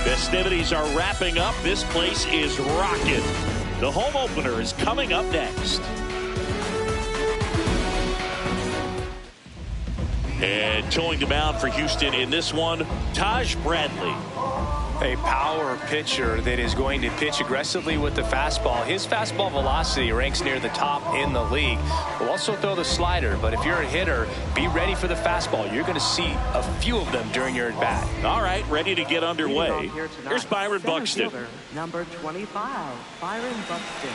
Festivities are wrapping up. This place is rocking. The home opener is coming up next. And towing the mound for Houston in this one, Taj Bradley. A power pitcher that is going to pitch aggressively with the fastball. His fastball velocity ranks near the top in the league. Will also throw the slider, but if you're a hitter, be ready for the fastball. You're going to see a few of them during your at-bat. All right, ready to get underway. Here's Byron Buxton. Number 25, Byron Buxton.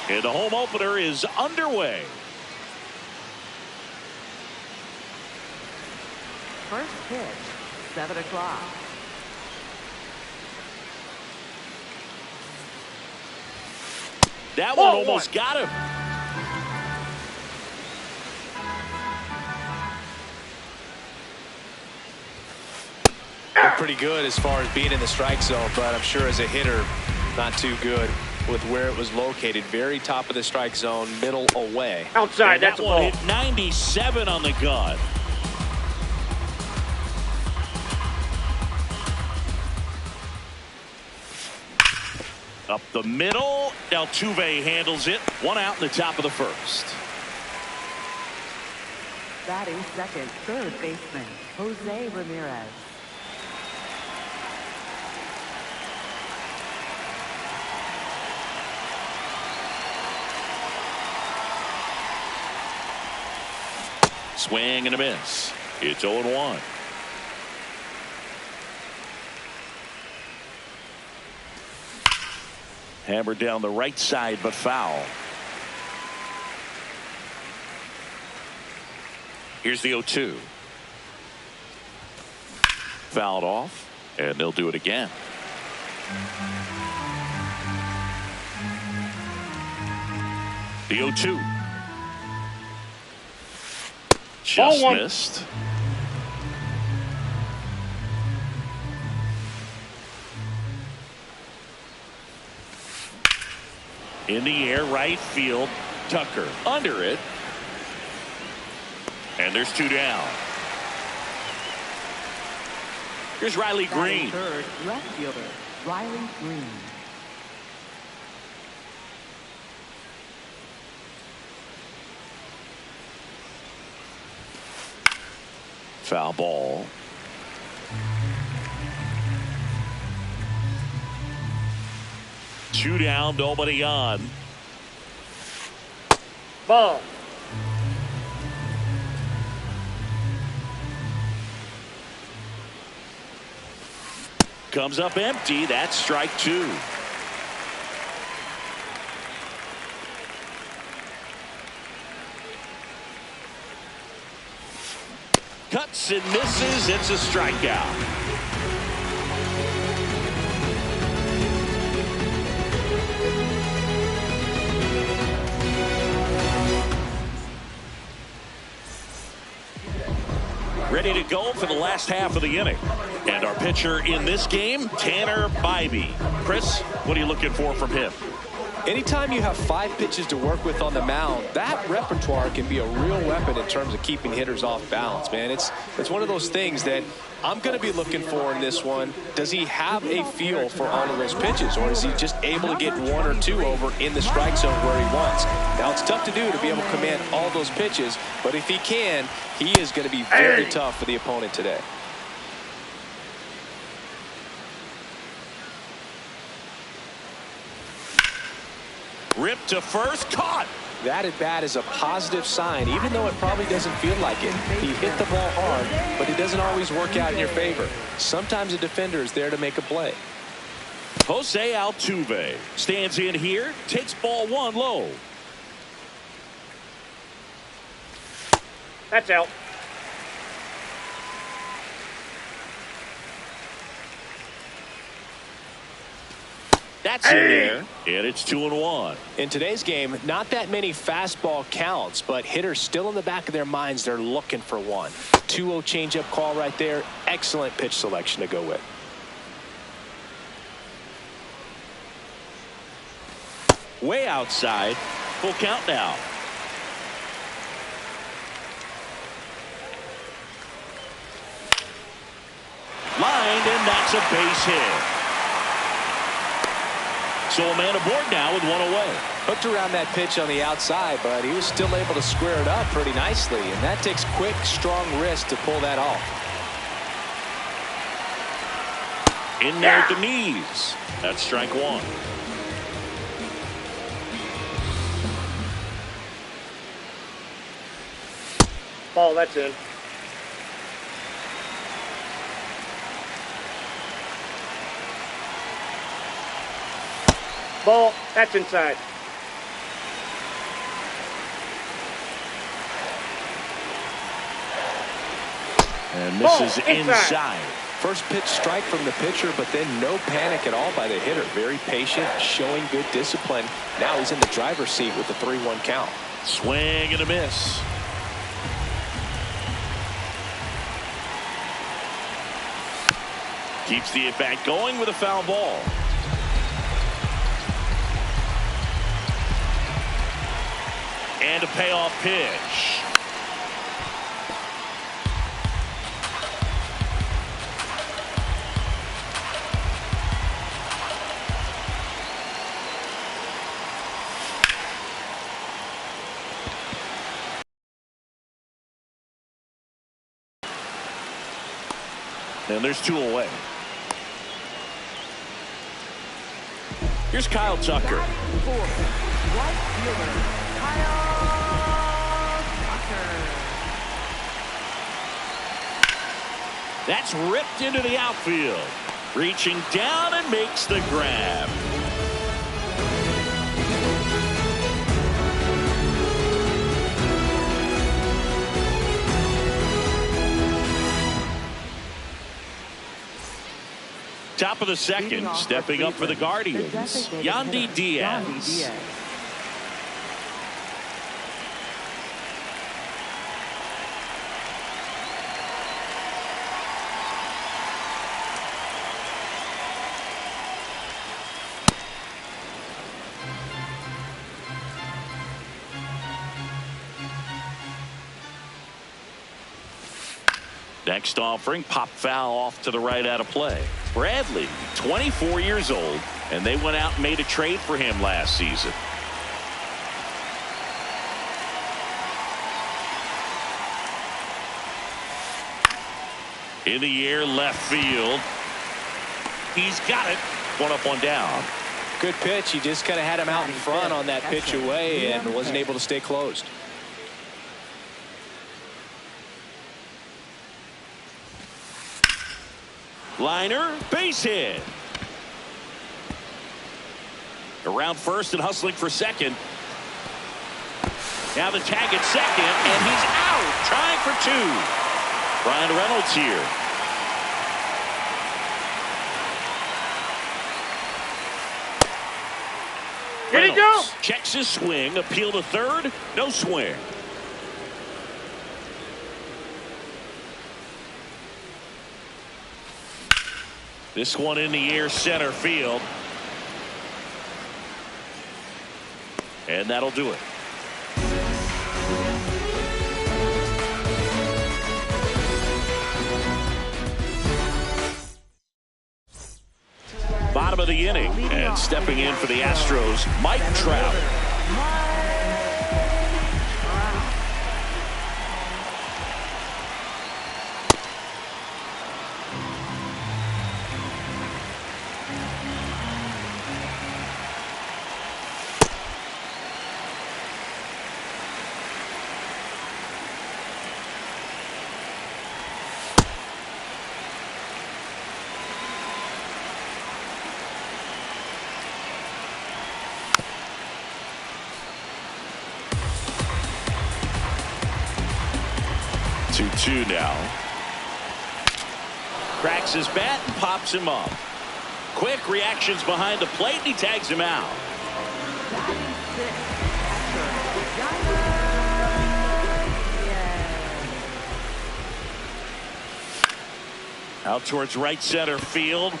And the home opener is underway. First pitch, 7 o'clock. That one almost got him. They're pretty good as far as being in the strike zone, but I'm sure as a hitter, not too good with where it was located. Very top of the strike zone, middle away. Outside, that's that a one ball. hit 97 on the gun. Up the middle, Altuve handles it. 1 out in the top of the first. Batting second, third baseman, Jose Ramirez. Swing and a miss. It's 0-1. Hammered down the right side, but foul. Here's the 0-2. Fouled off, and they'll do it again. The 0-2. Just missed. In the air, right field. Tucker under it. And there's 2 down. Here's Riley Green. Third, left fielder, Riley Green. Foul ball. Two down, nobody on. Ball. Comes up empty. That's strike two. Cuts and misses. It's a strikeout. Ready to go for the last half of the inning. And our pitcher in this game, Tanner Bibee. Chris, what are you looking for from him? Anytime you have 5 pitches to work with on the mound, that repertoire can be a real weapon in terms of keeping hitters off balance, man. It's one of those things that I'm going to be looking for in this one. Does he have a feel for all of those pitches, or is he just able to get 1 or 2 over in the strike zone where he wants? Now, it's tough to do to be able to command all those pitches, but if he can, he is going to be very tough for the opponent today. Ripped to first, caught. That at bat is a positive sign, even though it probably doesn't feel like it. He hit the ball hard, but it doesn't always work out in your favor. Sometimes a defender is there to make a play. Jose Altuve stands in here, takes ball 1 low. That's out. That's in there, and it's 2-1. In today's game, not that many fastball counts, but hitters still in the back of their minds, they're looking for one. 2-0 changeup call right there. Excellent pitch selection to go with. Way outside. Full count now. Lined, and that's a base hit. So a man aboard now with 1 away. Hooked around that pitch on the outside, but he was still able to square it up pretty nicely, and that takes quick, strong wrist to pull that off. In there at the knees. That's strike 1. Ball, that's in. Ball, that's inside. And this is inside. First pitch strike from the pitcher, but then no panic at all by the hitter. Very patient, showing good discipline. Now he's in the driver's seat with the 3-1 count. Swing and a miss. Keeps the at-bat going with a foul ball. And a payoff pitch. And there's 2 away. Here's Kyle Tucker. Right fielder, Kyle Tucker. That's ripped into the outfield. Reaching down and makes the grab. Top of the second, stepping up for the Guardians, Yandy Diaz. Next offering, pop foul off to the right out of play. Bradley, 24 years old, and they went out and made a trade for him last season. In the air, left field. He's got it. One up, one down. Good pitch. He just kind of had him out in front on that pitch away and wasn't able to stay closed. Liner, base hit. Around first and hustling for second. Now the tag at second, and he's out. Trying for two. Brian Reynolds here. Here he goes. Checks his swing. Appeal to third. No swing. This one in the air, center field. And that'll do it. Bottom of the inning, and stepping in for the Astros, Mike Trout. Two now. Cracks his bat and pops him up. Quick reactions behind the plate, and he tags him out. Out towards right center field.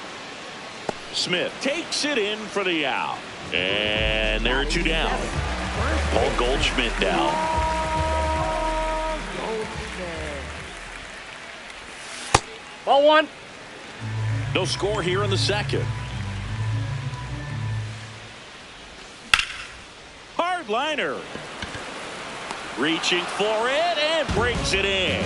Smith takes it in for the out. And there are two down. Paul Goldschmidt now. Ball one. No score here in the second. Hard liner. Reaching for it and brings it in.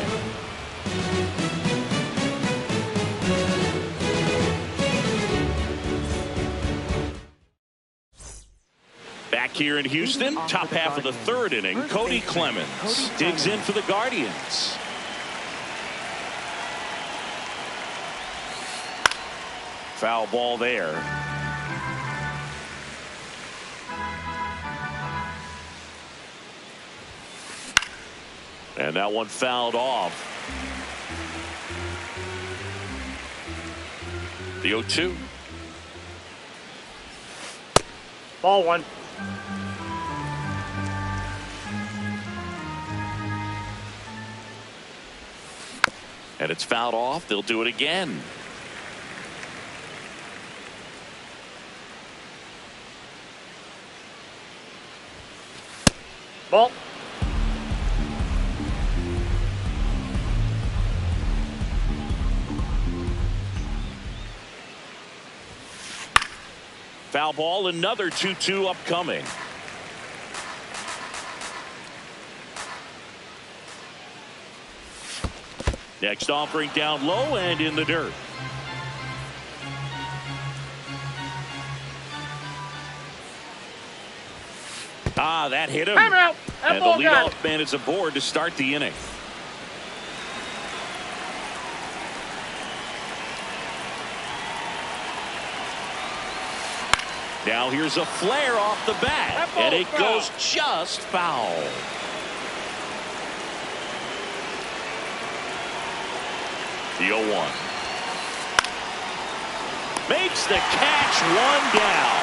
Back here in Houston, top half of the third inning, Cody Clemens digs in for the Guardians. Foul ball there. And that one fouled off. The 0-2. Ball one. And it's fouled off. They'll do it again. Ball. Foul ball, another 2-2 upcoming. Next offering down low and in the dirt. Ah, that hit him. Time out. That And the ball got leadoff man is aboard to start the inning. Now here's a flare off the bat, and it goes just foul. The 0-1. Makes the catch, one down.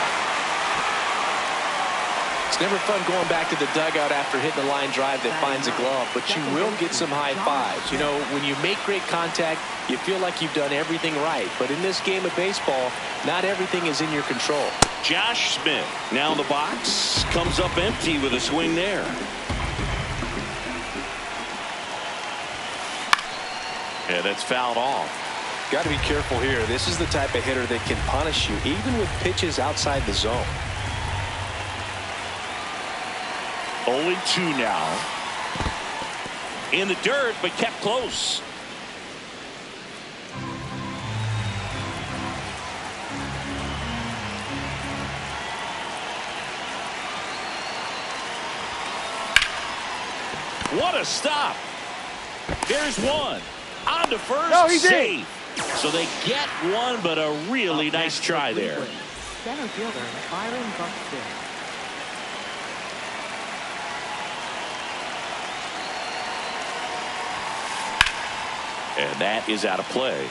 It's never fun going back to the dugout after hitting a line drive that finds a glove, but you will get some high fives. You know, when you make great contact, you feel like you've done everything right. But in this game of baseball, not everything is in your control. Josh Smith now in the box, comes up empty with a swing there. Yeah, that's fouled off. Got to be careful here. This is the type of hitter that can punish you even with pitches outside the zone. 0-2 now. In the dirt, but kept close. What a stop. There's one. On to first. No, he's safe. So they get one, but a really nice try there. Center fielder Byron Buxton. And that is out of play.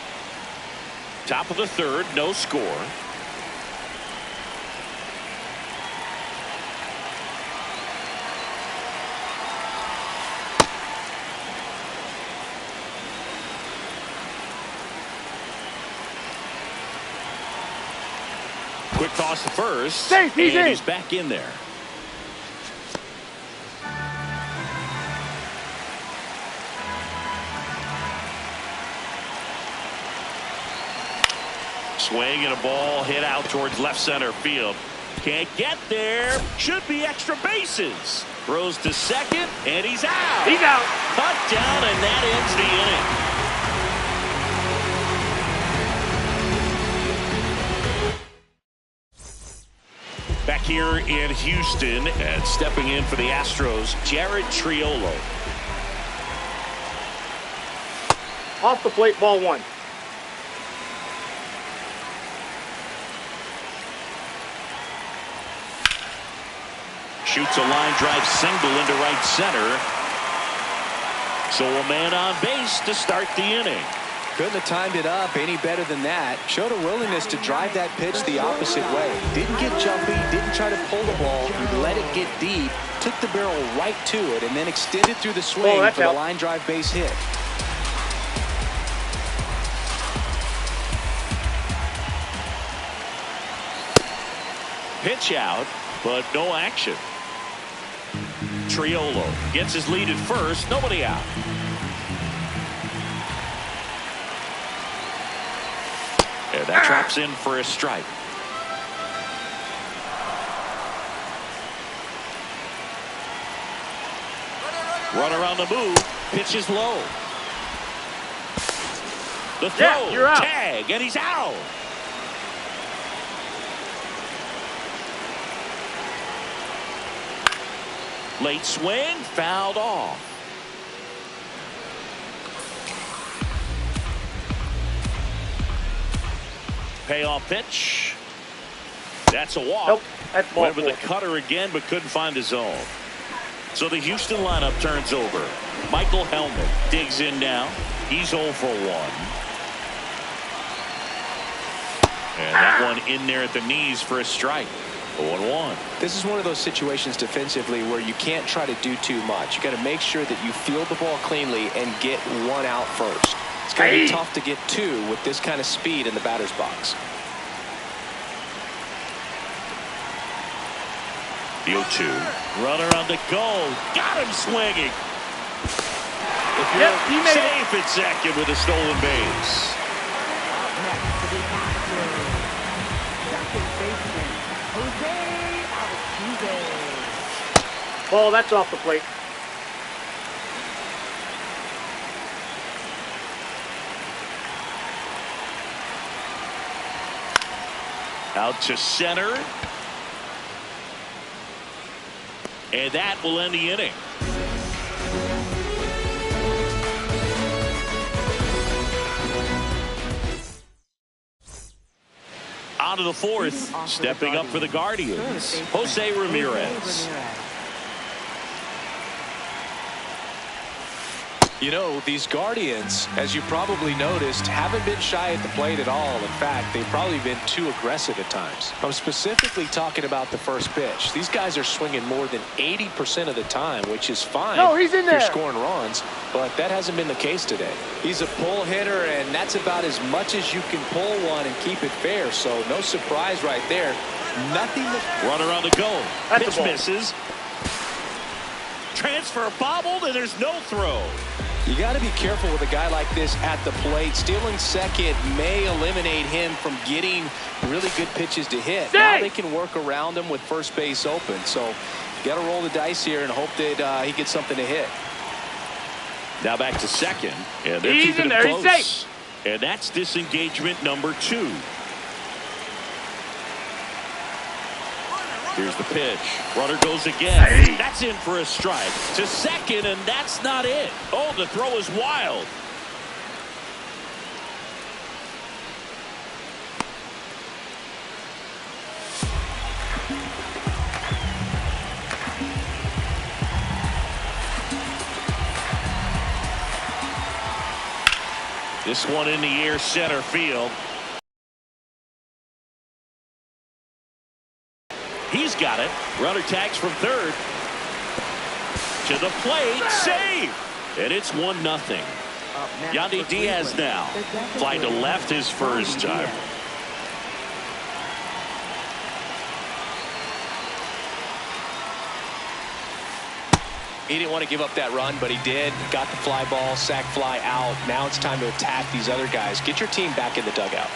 Top of the third, no score. Quick toss to first. Safe, he's and in. he's back in there. Swing and a ball hit out towards left center field. Can't get there. Should be extra bases. Throws to second, and he's out. He's out. Cut down, and that ends the inning. Back here in Houston, and stepping in for the Astros, Jared Triolo. Off the plate, ball one. Shoots a line drive single into right center. So a man on base to start the inning. Couldn't have timed it up any better than that. Showed a willingness to drive that pitch the opposite way. Didn't get jumpy, didn't try to pull the ball. He let it get deep, took the barrel right to it, and then extended through the swing for the line drive base hit. Pitch out, but no action. Triolo gets his lead at first, nobody out. And that drops in for a strike. Runner on the move, pitches low. The throw, you're out. tag, and he's out. Late swing, fouled off. Payoff pitch. That's a walk. Nope, that's ball Went with four. the cutter again, but couldn't find the zone. So the Houston lineup turns over. Michael Helmet digs in now. He's 0 for 1. And that one in there at the knees for a strike. 0-1. This is one of those situations defensively where you can't try to do too much. You got to make sure that you field the ball cleanly and get one out first. It's going to be tough to get two with this kind of speed in the batter's box. The 0-2. Runner on the go. Got him swinging. If you're He made safe at second with a stolen base. Next to the Astros, second baseman Jose Altuve. Ball, that's off the plate. Out to center. And that will end the inning. On to the fourth. Stepping up for the Guardians, Jose Ramirez. You know, these Guardians, as you probably noticed, haven't been shy at the plate at all. In fact, they've probably been too aggressive at times. I'm specifically talking about the first pitch. These guys are swinging more than 80% of the time, which is fine. No, he's in there. If you're scoring runs, but that hasn't been the case today. He's a pull hitter, and that's about as much as you can pull one and keep it fair. So no surprise right there. Nothing. Runner on the go. That's Pitch a ball. misses. Transfer bobbled, and there's no throw. You got to be careful with a guy like this at the plate. Stealing second may eliminate him from getting really good pitches to hit. Now they can work around him with first base open. So you got to roll the dice here and hope that he gets something to hit. Now back to second, and they're He's keeping in him there. He's close. safe. And that's disengagement number 2. Here's the pitch. Runner goes again. That's in for a strike. To second, and that's not it. Oh, the throw is wild. This one in the air, center field. He's got it. Runner tags from third. To the plate. Save. And it's 1-0. Yandy Diaz now. Fly to left his first time. He didn't want to give up that run, but he did. Got the fly ball, sac fly out. Now it's time to attack these other guys. Get your team back in the dugout.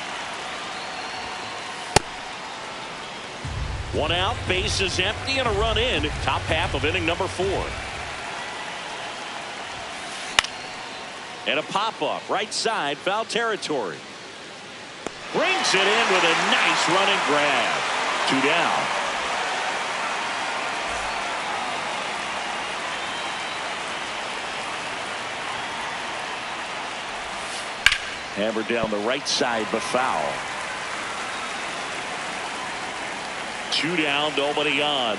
1 out, bases empty, and a run in. Top half of inning number 4. And a pop-up, right side, foul territory. Brings it in with a nice running grab. 2 down. Hammered down the right side, but foul. 2 down, nobody on.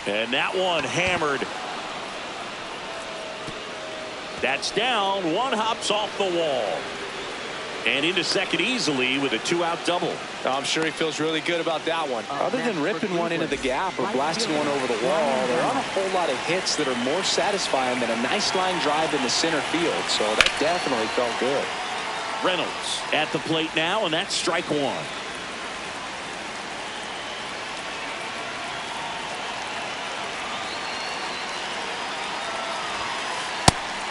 And that one hammered. That's down. One hops off the wall. And into second easily with a 2-out double. I'm sure he feels really good about that one. Other than ripping one into the gap or blasting one over the wall, there aren't a whole lot of hits that are more satisfying than a nice line drive in the center field. So that definitely felt good. Reynolds at the plate now, and that's strike 1.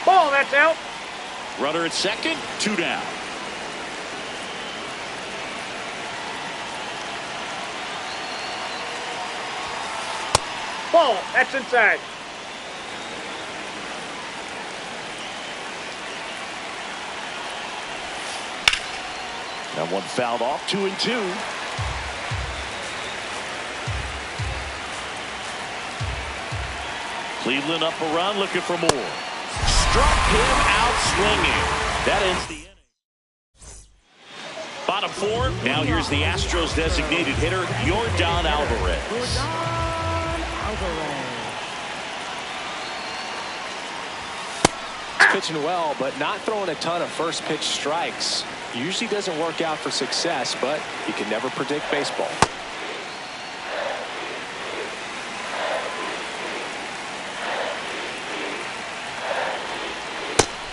Ball, that's out. Runner at second, 2 down. Ball, that's inside. That one fouled off. 2-2. Cleveland up a run, looking for more. Struck him out swinging. That ends the inning. Bottom 4. Now here's the Astros designated hitter, Yordan Alvarez. Pitching well, but not throwing a ton of first pitch strikes. Usually doesn't work out for success, but you can never predict baseball.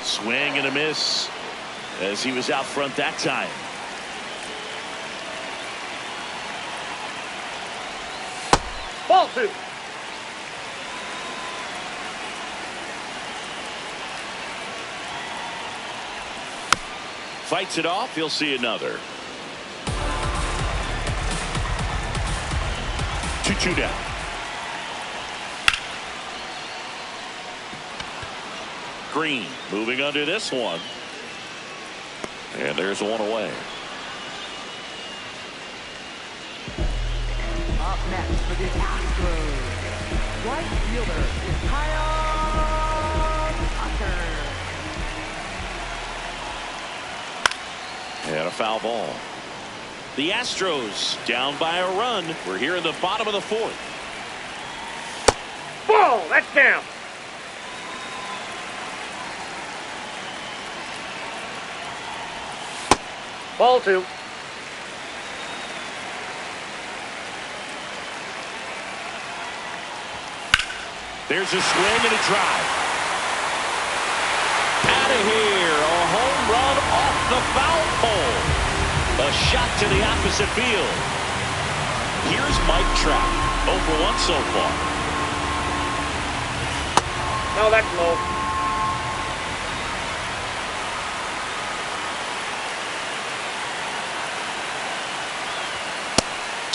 Swing and a miss as he was out front that time. Ball 2. Fights it off. He'll see another. 2-2 down. Green moving under this one. And there's one away. Up next for the Astros, right fielder is Kyle Tucker. And a foul ball. The Astros down by a run. We're here in the bottom of the 4th. Ball, that's down. Ball 2. There's a swing and a drive. Out of here. A home run off the foul pole. A shot to the opposite field. Here's Mike Trout. 0 for 1 so far. No, that's low.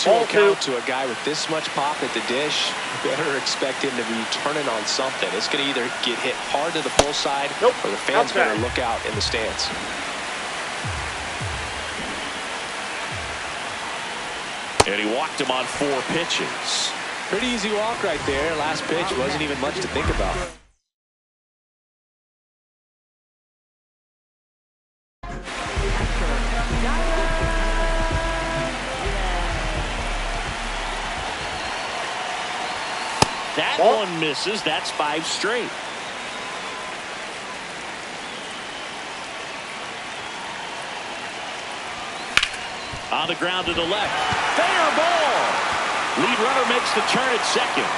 2-2 Ball count two. to a guy with this much pop at the dish. You better expect him to be turning on something. It's going to either get hit hard to the pull side, Nope. or the fans Outside. better look out in the stands. And he walked him on 4 pitches. Pretty easy walk right there. Last pitch wasn't even much to think about. That Ball. one misses. That's 5 straight. On the ground to the left. Fair ball. Lead runner makes the turn at second.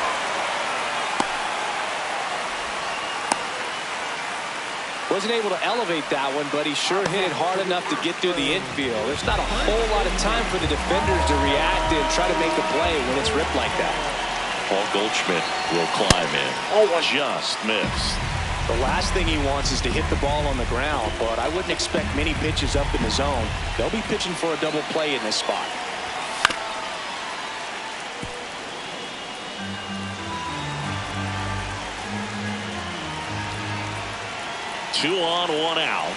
Wasn't able to elevate that one, but he sure hit it hard enough to get through the infield. There's not a whole lot of time for the defenders to react and try to make a play when it's ripped like that. Paul Goldschmidt will climb in. Oh, one. Just missed. The last thing he wants is to hit the ball on the ground, but I wouldn't expect many pitches up in the zone. They'll be pitching for a double play in this spot. Two on, 1 out.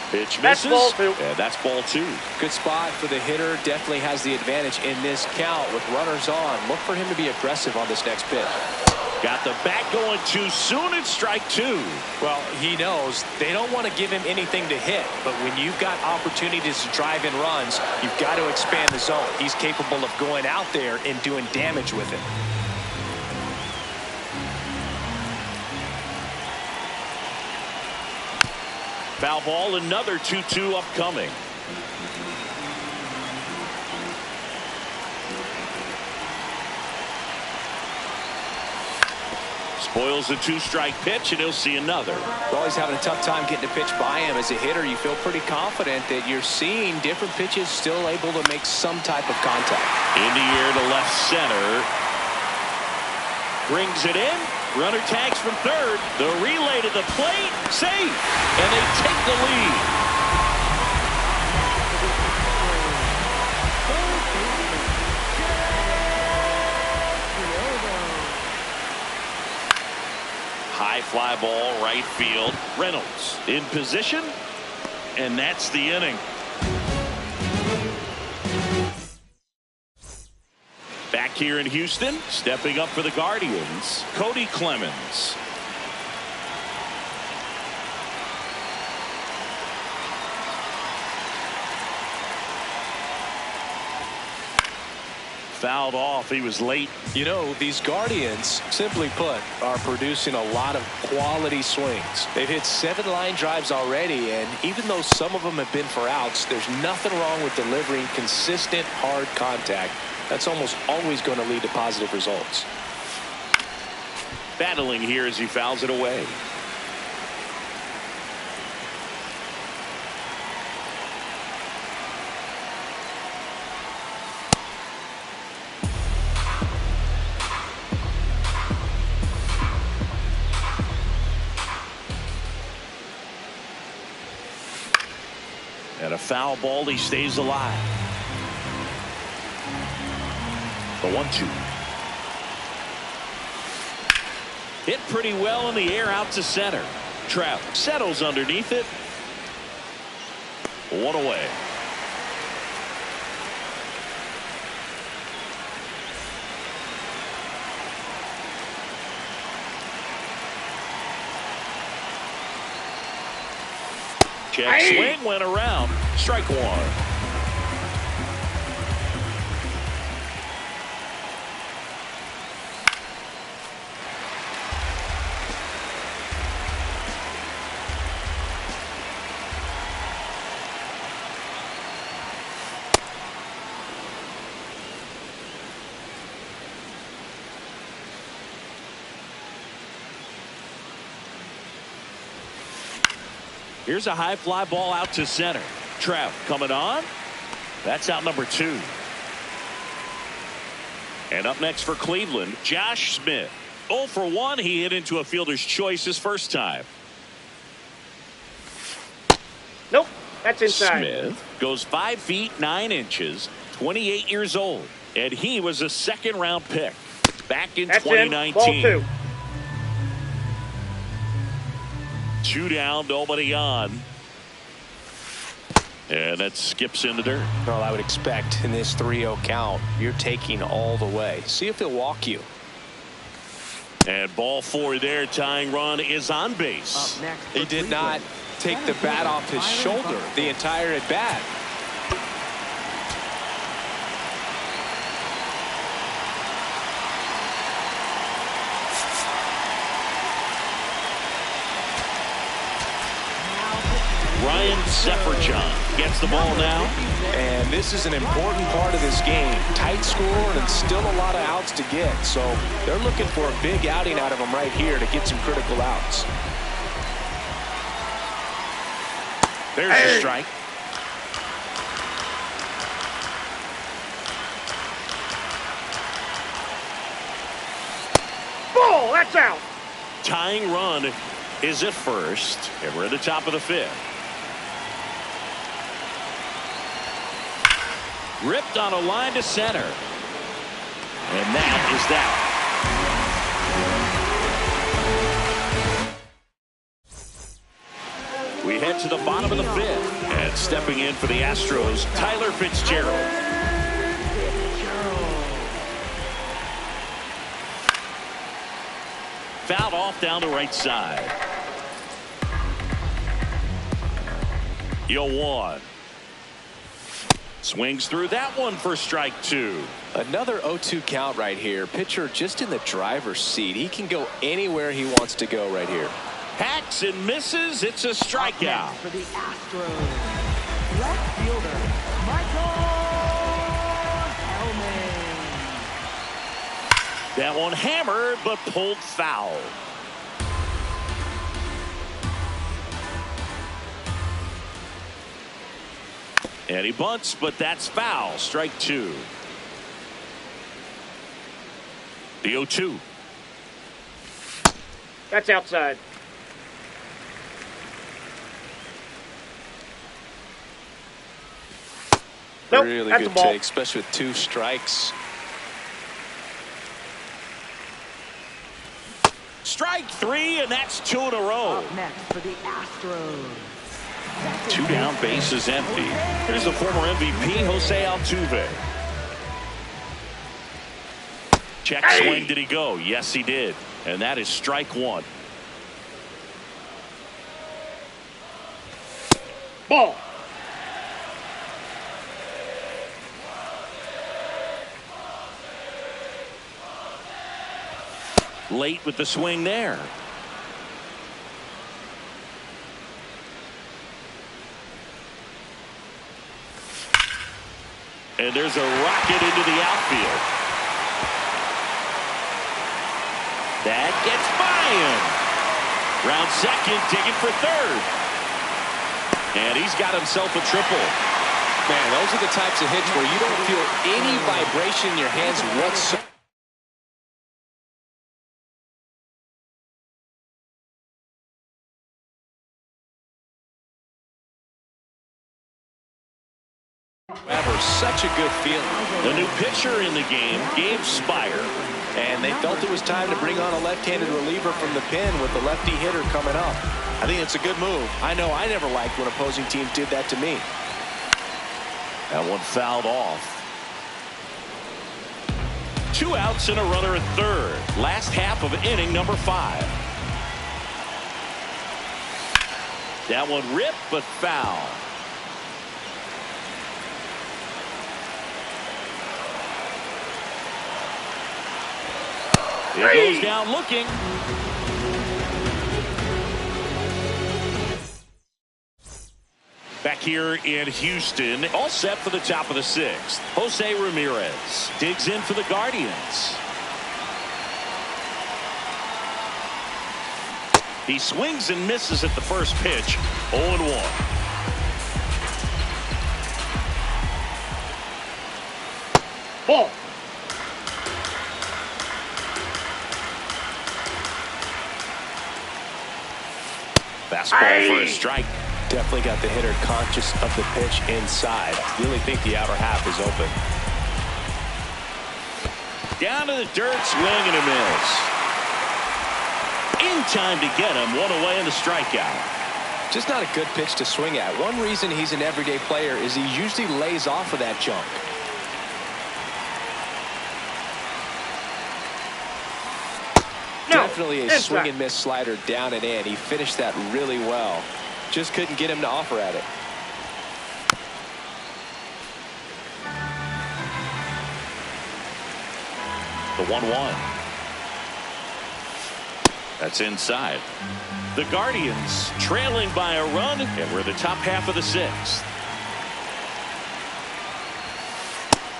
Pitch That's misses. ball 2. And that's ball 2. Good spot for the hitter. Definitely has the advantage in this count with runners on. Look for him to be aggressive on this next pitch. Got the bat going too soon. It's strike 2. Well, he knows they don't want to give him anything to hit, but when you've got opportunities to drive in runs, you've got to expand the zone. He's capable of going out there and doing damage with it. Foul ball, another 2-2 upcoming. Spoils a 2-strike pitch, and he'll see another. You're always having a tough time getting a pitch by him. As a hitter, you feel pretty confident that you're seeing different pitches still able to make some type of contact. In the air to left center. Brings it in. Runner tags from third. The relay to the plate. Safe. And they take the lead. High fly ball, right field. Reynolds in position. And that's the inning. Back here in Houston, stepping up for the Guardians, Cody Clemens. Fouled off. He was late. You know, these Guardians, simply put, are producing a lot of quality swings. They've hit 7 line drives already, and even though some of them have been for outs, there's nothing wrong with delivering consistent, hard contact. That's almost always going to lead to positive results. Battling here as he fouls it away. And a foul ball, he stays alive. The 1-2. Hit pretty well in the air out to center. Trout settles underneath it. 1 away. Check swing went around. Strike 1. Here's a high fly ball out to center. Trout coming on. That's out number 2. And up next for Cleveland, Josh Smith. 0 for 1. He hit into a fielder's choice his first time. Nope, that's inside. Smith goes 5 feet 9 inches, 28 years old. And he was a second-round pick back in That's 2019. Ball 2. 2 down, nobody on. And that skips in the dirt. Well, I would expect in this 3-0 count, you're taking all the way. See if he'll walk you. And ball 4 there. Tying run is on base. Up next He for did not Cleveland. take the bat off his shoulder the entire at bat. Ryan Sefferjohn gets the ball now. And this is an important part of this game. Tight score and still a lot of outs to get. So they're looking for a big outing out of him right here to get some critical outs. There's a strike. Ball, that's out. Tying run is at first. And we're at the top of the 5th. Ripped on a line to center. And that is that. We head to the bottom of the 5th. And stepping in for the Astros, Tyler Fitzgerald. Fouled off down the right side. 0-1. Swings through that one for strike 2. Another 0-2 count right here. Pitcher just in the driver's seat. He can go anywhere he wants to go right here. Hacks and misses. It's a strikeout. For the Astros, left fielder Michael Hellman. That one hammered but pulled foul. And he bunts, but that's foul. Strike 2. The 0-2. That's outside. Nope, Really that's good a ball. take, especially with 2 strikes. Strike 3, and that's 2 in a row. Up next for the Astros. 2 down, bases empty. Here's the former MVP, Jose Altuve. Check swing, did he go? Yes, he did. And that is strike 1. Ball. Late with the swing there. And there's a rocket into the outfield. That gets by him. Round second, digging for third. And he's got himself a triple. Man, those are the types of hits where you don't feel any vibration in your hands whatsoever. Such a good feeling. The new pitcher in the game, Gabe Spire. And they felt it was time to bring on a left-handed reliever from the pen with the lefty hitter coming up. I think it's a good move. I know I never liked when opposing teams did that to me. That one fouled off. 2 outs and a runner at third. Last half of inning number 5. That one ripped but foul. It goes down looking. Back here in Houston, all set for the top of the 6th. Jose Ramirez digs in for the Guardians. He swings and misses at the first pitch. 0-1. Ball. Fastball for a strike. Definitely got the hitter conscious of the pitch inside. Really think the outer half is open. Down to the dirt, swing and a miss. In time to get him, one away in the strikeout. Just not a good pitch to swing at. One reason he's an everyday player is he usually lays off of that jump. Definitely a swing and miss slider down and in. He finished that really well. Just couldn't get him to offer at it. The 1-1. That's inside. The Guardians trailing by a run, and we're the top half of the sixth.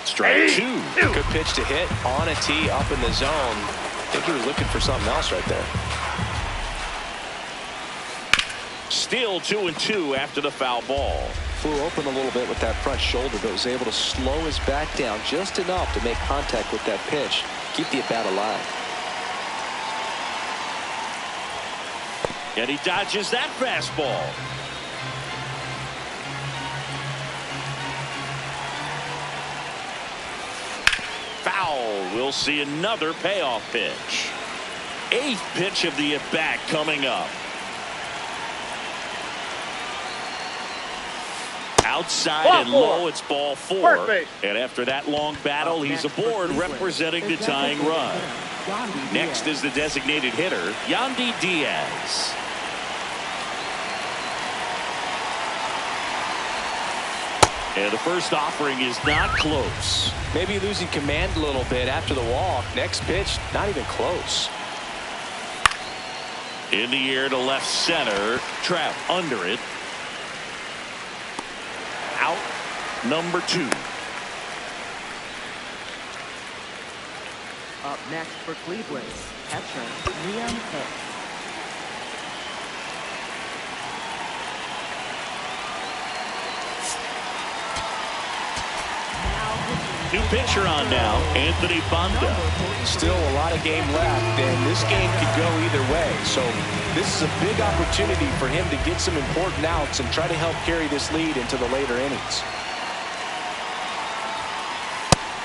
Strike two. Good pitch to hit on a tee up in the zone. I think he was looking for something else right there. Still 2-2 after the foul ball. Flew open a little bit with that front shoulder, but was able to slow his back down just enough to make contact with that pitch. Keep the at-bat alive. And he dodges that fastball. Foul. We'll see another payoff pitch. Eighth pitch of the at-bat coming up. Outside and low, it's ball 4. And after that long battle, he's aboard representing the tying run. Next is the designated hitter, Yandy Diaz. And the first offering is not close. Maybe losing command a little bit after the walk. Next pitch, not even close. In the air to left center. Trap under it. Out number 2. Up next for Cleveland, catcher Liam Hicks. New pitcher on now, Anthony Banda. Still a lot of game left, and this game could go either way. So this is a big opportunity for him to get some important outs and try to help carry this lead into the later innings.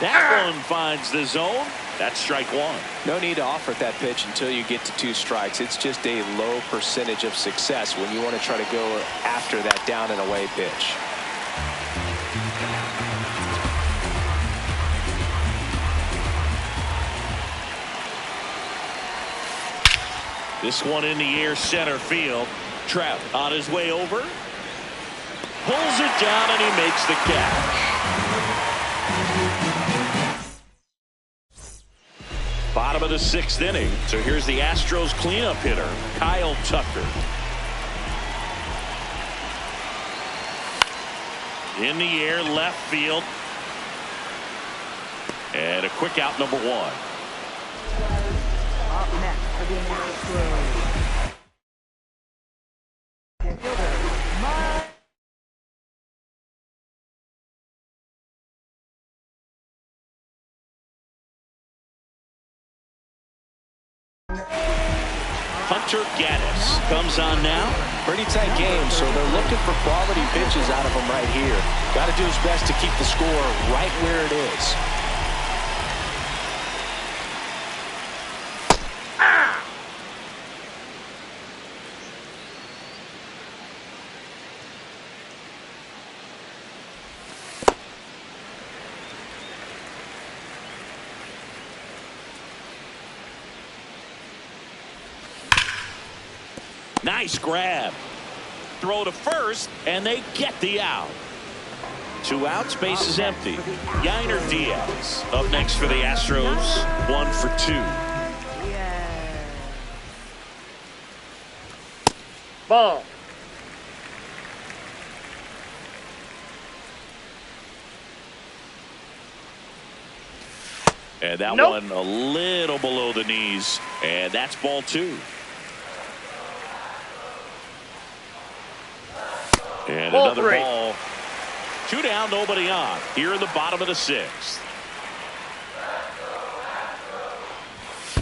That one finds the zone. That's strike 1. No need to offer that pitch until you get to 2 strikes. It's just a low percentage of success when you want to try to go after that down and away pitch. This one in the air, center field. Trout on his way over. Pulls it down and he makes the catch. Bottom of the 6th inning. So here's the Astros cleanup hitter, Kyle Tucker. In the air, left field. And a quick out, number 1. Up next for the Astros, fielder Mike. Hunter Gaddis comes on now. Pretty tight game, so they're looking for quality pitches out of him right here. Got to do his best to keep the score right where it is. Nice grab. Throw to first, and they get the out. 2 outs, base is empty. Yainer Diaz up next for the Astros. 1 for 2. Yeah. Ball. And that one a little below the knees. And that's ball 2. And Ball another 3. ball. 2 down, nobody on. Here in the bottom of the 6th.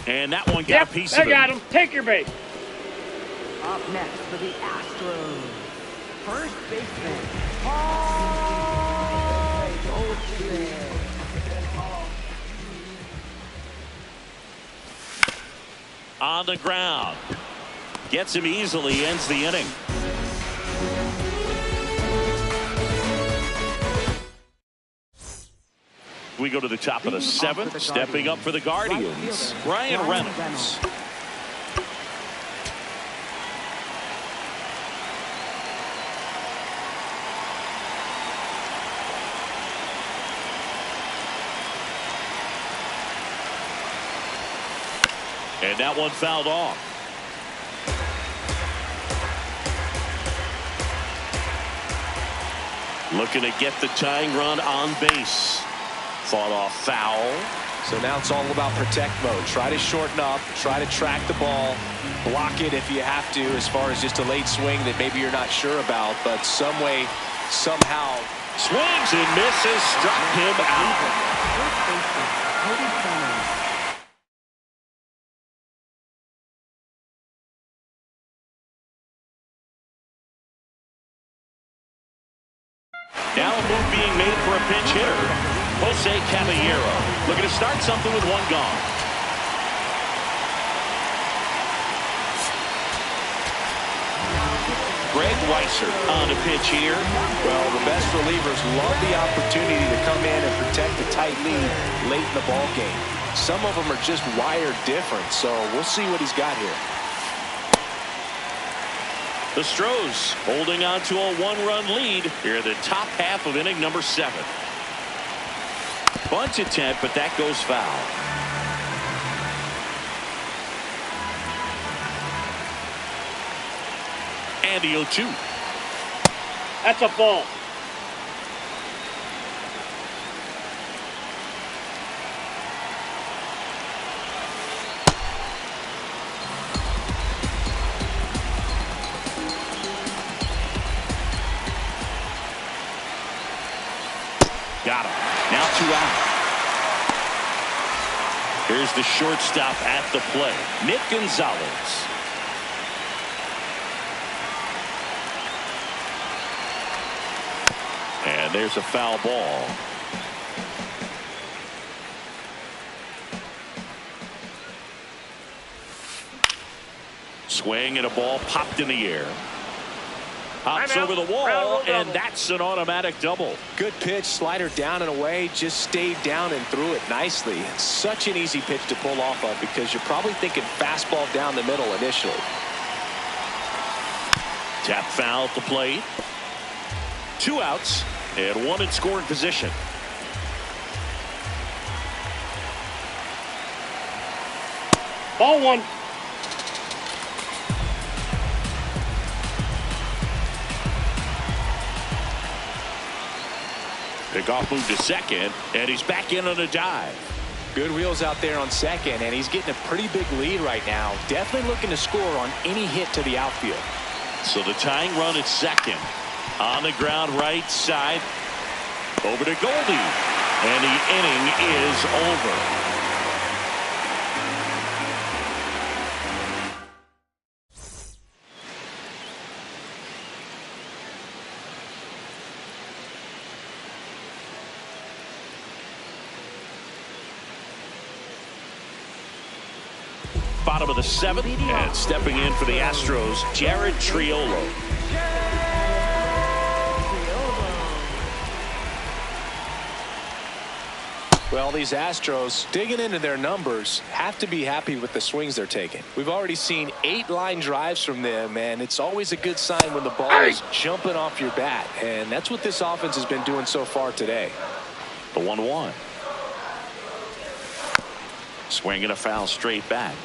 And that one got a piece of it. I got him. Take your bait. Up next for the Astros, first baseman Paul Goldschmidt. on the ground. Gets him easily, ends the inning. We go to the top of the seventh. Stepping up for the Guardians, Ryan Reynolds. And that one fouled off. Looking to get the tying run on base. Fought off foul. So now it's all about protect mode. Try to shorten up, try to track the ball, block it if you have to, as far as just a late swing that maybe you're not sure about, but some way, somehow. Swings and misses, struck him out. Now a move being made for a pinch hitter. Jose Caballero looking to start something with one gone. Greg Weisser on the pitch here. Well, the best relievers love the opportunity to come in and protect the tight lead late in the ball game. Some of them are just wired different, so we'll see what he's got here. The Stros holding on to a one-run lead here in the top half of inning number 7. Bunt attempt, but that goes foul. And the 0-2. That's a ball. Got him. Now 2 out. Here's the shortstop at the play, Nick Gonzalez. And there's a foul ball. Swing and a ball popped in the air. Hops over the wall, and that's an automatic double. Good pitch, slider down and away, just stayed down and threw it nicely. It's such an easy pitch to pull off of because you're probably thinking fastball down the middle initially. Tap foul at the plate. 2 outs and 1 in scoring position. Ball 1. Pickoff move to second, and he's back in on a dive. Good wheels out there on second, and he's getting a pretty big lead right now. Definitely looking to score on any hit to the outfield. So the tying run at second. On the ground right side. Over to Goldie. And the inning is over. Bottom of the 7th, and stepping in for the Astros, Jared Triolo. Well, these Astros, digging into their numbers, have to be happy with the swings they're taking. We've already seen 8 line drives from them, and it's always a good sign when the ball is jumping off your bat, and that's what this offense has been doing so far today. The 1-1. Swing and a foul straight back.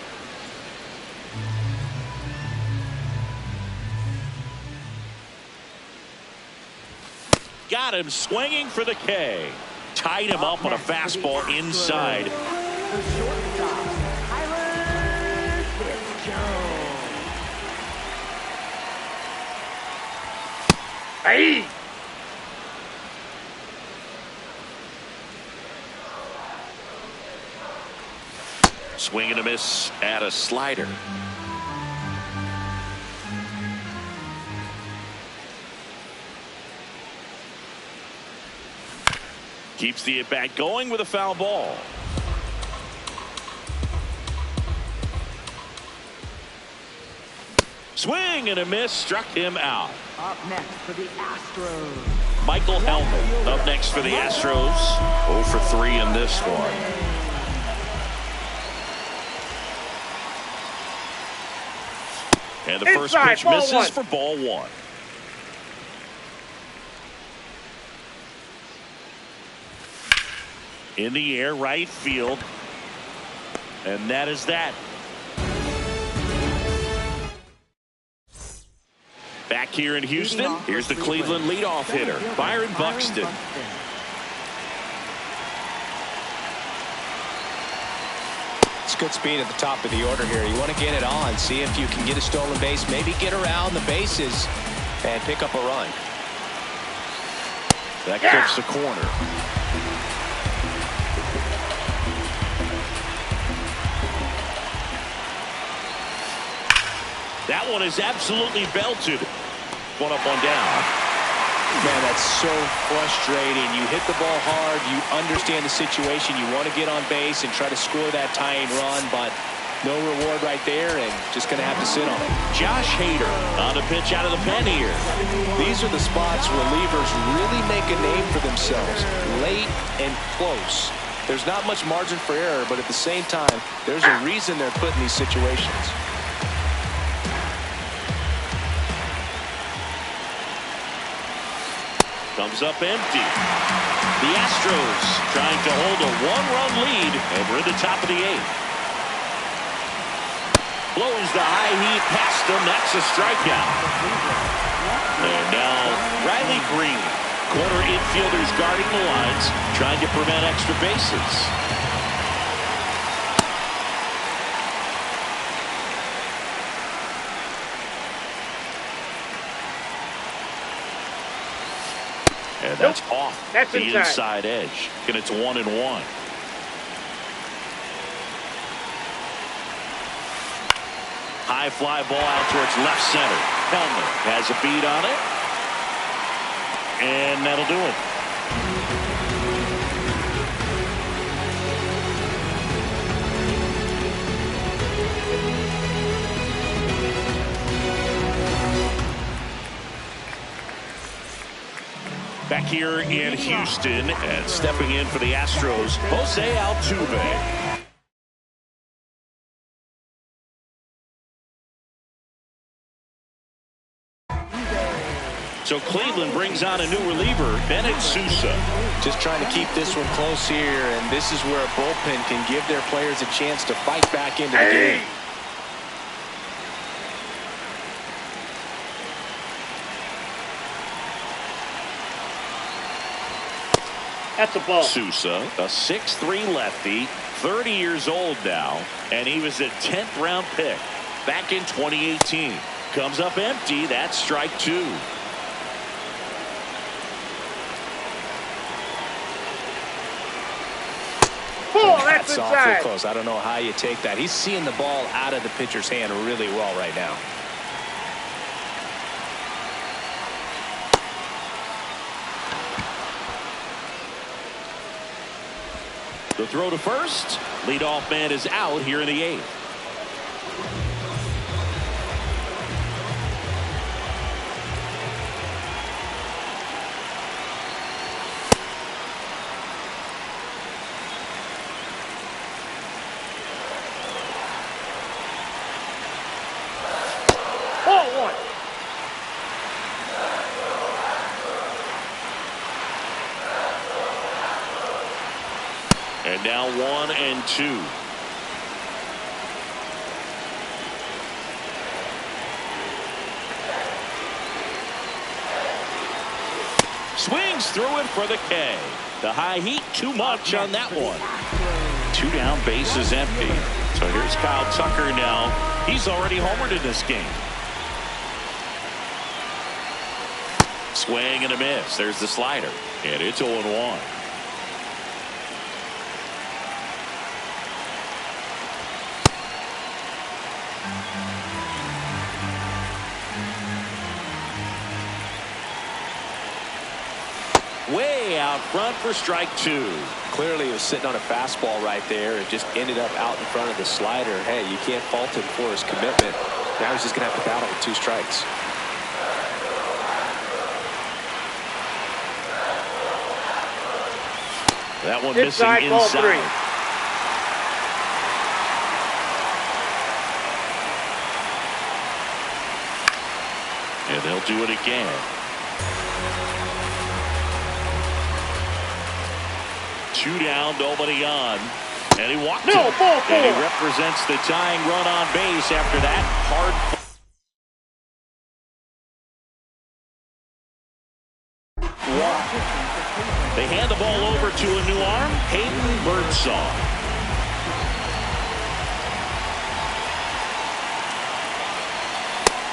Got him swinging for the K. Tied him up on a fastball inside. The shortstop, Tyler Fitzgerald. Hey! Swing and a miss at a slider. Keeps the at-bat going with a foul ball. Swing and a miss, struck him out. Up next for the Astros. Michael Hellman up next for the Astros. 0 for 3 in this one. And the first pitch misses for ball 1. In the air, right field. And that is that. Back here in Houston, here's the Cleveland leadoff hitter, Byron Buxton. It's good speed at the top of the order here. You want to get it on, see if you can get a stolen base, maybe get around the bases and pick up a run. That cuts the corner. That one is absolutely belted. One up, one down. Man, that's so frustrating. You hit the ball hard. You understand the situation. You want to get on base and try to score that tying run, but no reward right there, and just going to have to sit on it. Josh Hader on a pitch out of the pen here. These are the spots relievers really make a name for themselves. Late and close. There's not much margin for error, but at the same time, there's a reason they're put in these situations. Comes up empty. The Astros trying to hold a one-run lead, and we're at the top of the 8th. Blows the high heat past him. That's a strikeout. And now Riley Green, corner infielders guarding the lines, trying to prevent extra bases. And that's off the inside edge. And it's 1-1. High fly ball out towards left center. Hellman has a beat on it. And that'll do it. Back here in Houston, and stepping in for the Astros, Jose Altuve. So Cleveland brings on a new reliever, Bennett Sousa. Just trying to keep this one close here, and this is where a bullpen can give their players a chance to fight back into the game. That's a ball. Sousa, a 6'3" lefty, 30 years old now, and he was a 10th round pick back in 2018. Comes up empty. That's strike 2. That's awfully close. I don't know how you take that. He's seeing the ball out of the pitcher's hand really well right now. The throw to first. Leadoff man is out here in the 8th. And now 1-2. Swings through it for the K. The high heat, too much on that one. 2 down, bases empty. So here's Kyle Tucker now. He's already homered in this game. Swing and a miss. There's the slider. And it's 0-1. Way out front for strike 2. Clearly he was sitting on a fastball right there and just ended up out in front of the slider. Hey, you can't fault him for his commitment. Now he's just going to have to battle with 2 strikes. That one missing inside. Ball 3. And they'll do it again. 2 down, nobody on. And he walked it. Ball 4. And he represents the tying run on base after that hard. They hand the ball over to a new arm, Hayden Birdsong.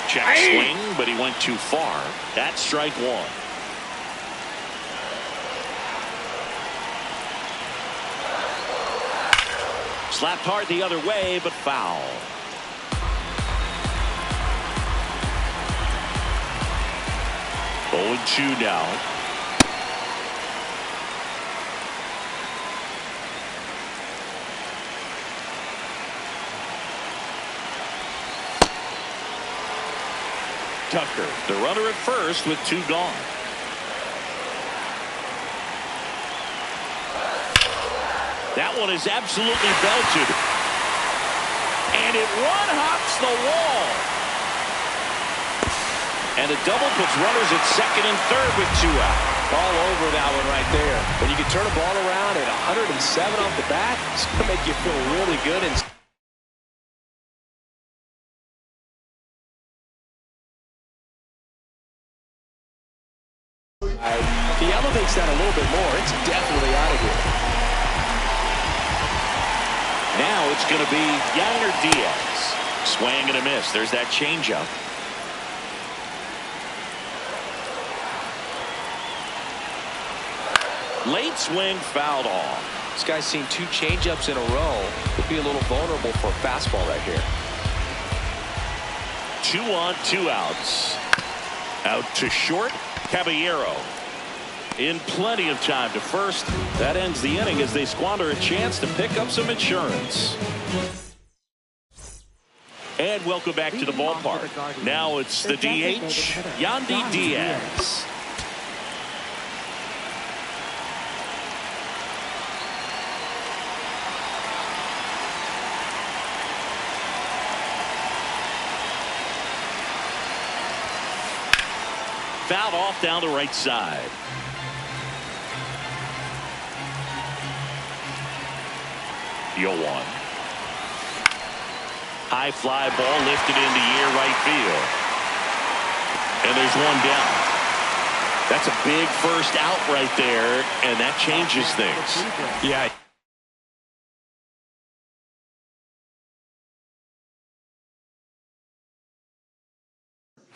Check swing, but he went too far. That's strike 1. Slapped hard the other way, but foul. Oh, 2 now. Tucker, the runner at first with 2 gone. That one is absolutely belted. And it one-hops the wall. And a double puts runners at second and third with 2 out. All over that one right there. When you can turn a ball around at 107 off the bat, it's going to make you feel really good. And if he elevates that a little bit more, it's definitely out of here. Now it's going to be Yainer Diaz. Swing and a miss. There's that changeup. Late swing, fouled off. This guy's seen 2 changeups in a row. Could be a little vulnerable for a fastball right here. 2 on, 2 outs. Out to short, Caballero. In plenty of time to first. That ends the inning as they squander a chance to pick up some insurance. And welcome back to the ballpark. Now it's the DH, Yandy Diaz. Fouled off down the right side. Yoan. High fly ball lifted into air right field. And there's 1 down. That's a big first out right there, and that changes things. Yeah.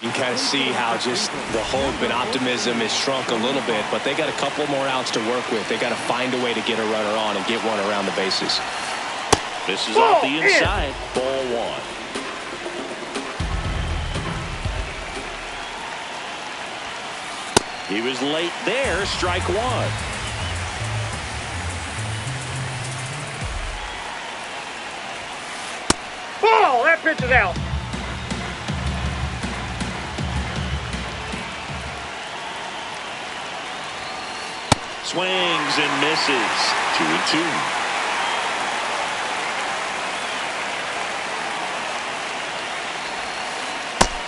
You can kind of see how just the hope and optimism has shrunk a little bit, but they got a couple more outs to work with. They got to find a way to get a runner on and get one around the bases. This is off the inside. Ball 1. He was late there. Strike 1. Ball! That pitch is out. Swings and misses. 2-2.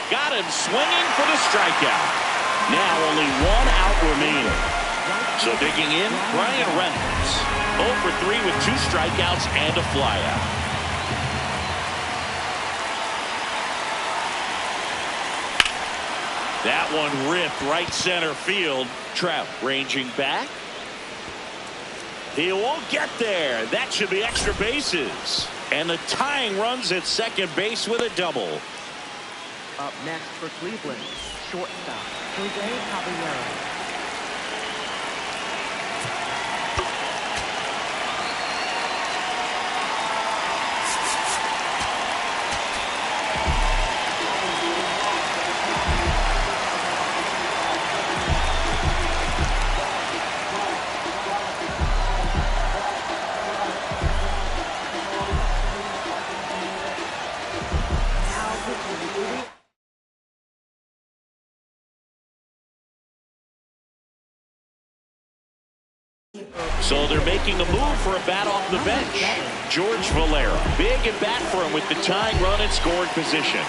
Got him swinging for the strikeout. Now only 1 out remaining. So digging in, Brian Reynolds. 0 for 3 with 2 strikeouts and a flyout. That one ripped right center field. Trout ranging back. He won't get there. That should be extra bases. And the tying runs at second base with a double. Up next for Cleveland, shortstop, Jose Caballero. So they're making a move for a bat off the bench. George Valera, big at bat for him with the tying run in scoring position.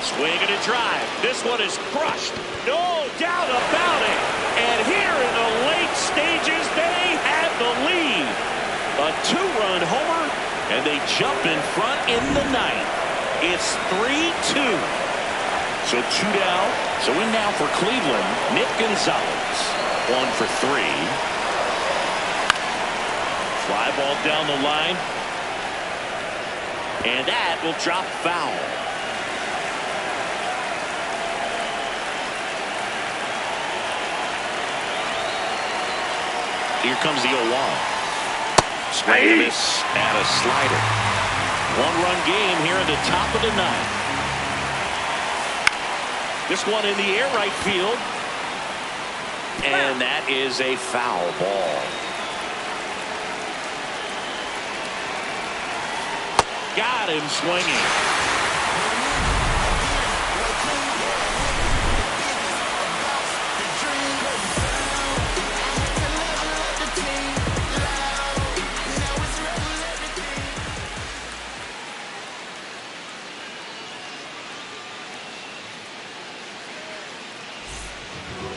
Swing and a drive. This one is crushed. No doubt about it. And here in the late stages, they have the lead. A two-run homer, and they jump in front in the ninth. It's 3-2. So two down. So in now for Cleveland, Nick Gonzalez. 1 for 3. Fly ball down the line. And that will drop foul. Here comes the 0-1. Swing and a miss and a slider. One-run game here in the top of the ninth. This one in the air right field. And that is a foul ball. Got him swinging.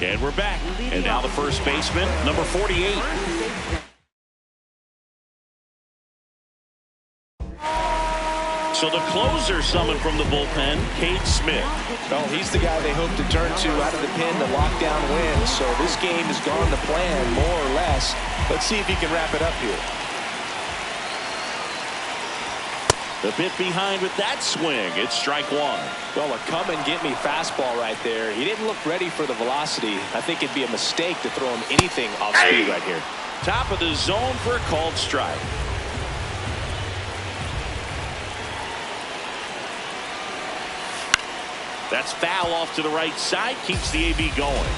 And we're back. And now the first baseman, number 48. So the closer summoned from the bullpen, Cade Smith. Well, he's the guy they hope to turn to out of the pen to lock down wins. So this game has gone to plan, more or less. Let's see if he can wrap it up here. A bit behind with that swing. It's strike one. Well, a come-and-get-me fastball right there. He didn't look ready for the velocity. I think it'd be a mistake to throw him anything off speed right here. Top of the zone for a called strike. That's foul off to the right side. Keeps the AB going.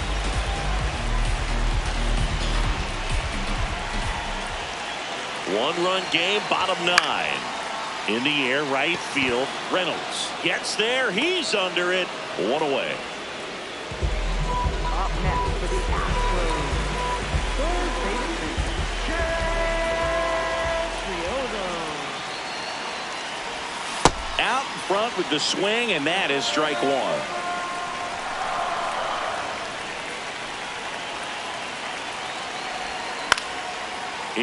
One-run game, bottom 9. In the air, right field. Reynolds gets there. He's under it. One away. Up next for the Astros, third baseman, Chad Triozo. Out in front with the swing, and that is strike one.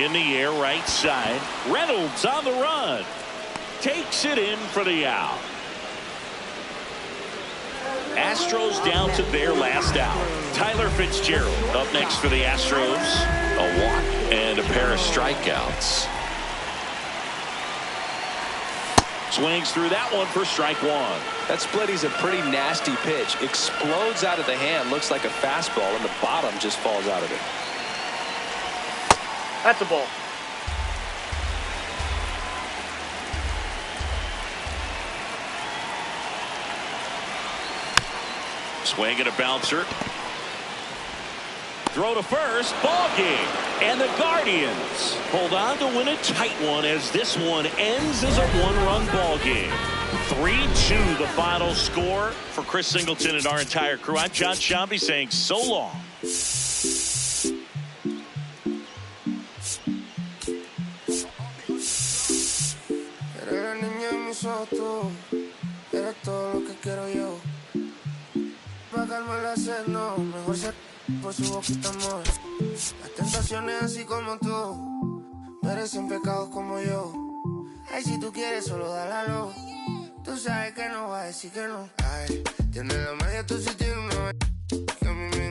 In the air, right side. Reynolds on the run. Takes it in for the out. Astros down to their last out. Tyler Fitzgerald up next for the Astros. A walk and a pair of strikeouts. Swings through that one for strike one. That split is a pretty nasty pitch. Explodes out of the hand. Looks like a fastball, and the bottom just falls out of it. That's a ball. Swing and a bouncer. Throw to first. Ball game. And the Guardians hold on to win a tight one as this one ends as a one-run ball game. 3-2 the final score. For Chris Singleton and our entire crew, I'm John Shambi saying so long. No, mejor ser por su boquita amor. Las tentaciones así como tú merecen pecados como yo. Ay, si tú quieres solo dálalo. Tú sabes que no va a decir que no. Ay, tienes la magia, tú sí tienes una que a mí me